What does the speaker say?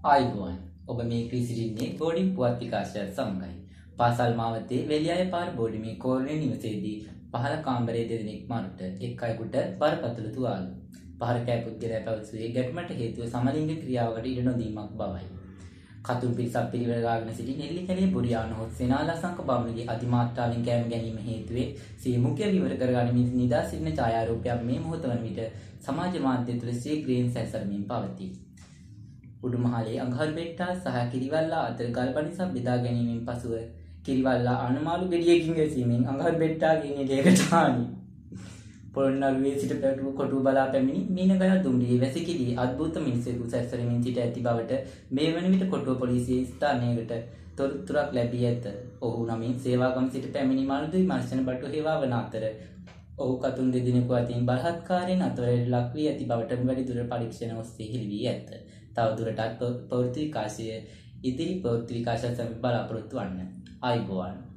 ආයුබෝවන් ඔබ මේ ක්‍රිසිරින්නේ බෝඩින් පුවත් විකාශයත් සමඟයි. පාසල් මාවතේ වෙලියාය පාර බෝඩිමේ කෝරණය නිවසේදී පහළ කාමරයේ දෙදෙනෙක් මරුට එක් අයෙකුට බරපතල තුවාල. පහර කෑ පුද්ගලයා පැවසුවේ ගැටුමට හේතුව සමලිංගික ක්‍රියාවකට ඉඩ නොදීමක් බවයි. කතුන් පිරිසක් පිරිවරාගෙන සිටි නෙල්ලිකැලේ බුරියාන හොත් සේනාලසංක බමුණගේ අතිමාත්‍රාවෙන් කෑම ගැනීම හේතුවේ සිය මුඛය විවර කරගනිමින් නිදා සිටින ඡායාරූපයක් මේ මොහොත වන විට සමාජ මාධ්‍ය තුළ ශීඝ්‍රයෙන් සැසරමින් පවතී. උඩුමහලේ අඟහරු බෙට්ටා සහ කිරිවල්ලා අතර ගල්පනිසක් බෙදා ගැනීමෙන් පසුව කිරිවල්ලා අනුමාළු ගෙඩියකින් ගැසීමෙන් අඟහරු බෙට්ටාගේ නිලයකට හානි. පොළොන්නරුවේ සිට පැටු කොටු බලා පැමිණි මීනගල දුම්රියේ වැසිකිළියේ අද්භූත මිනිසෙකු සැරිසරමින් සිට ඇති බවට මේ වන විට කොටුව පොලිසිය ස්ථානයකට තොරතුරක් ලැබී ඇත. ඔහු නමින් සේවාගම සිට පැමිණි මනුදු විමර්ශන බටු හේවා වන අතර ඔහු කතුන් දෙදෙනෙකු අතින් බලහත්කාරයෙන් අතවරයට ලක් වී ඇති බවට වැඩිදුර පරීක්ෂණ ඔස්සේ හෙළි වී ඇත. තවදුරටත් ප්‍රවෘත්ති විකාශය ඉදිරි ප්‍රවෘත්ති විකාශය සමග බලාපොරොත්තු වන්න. ආයුබෝවන්.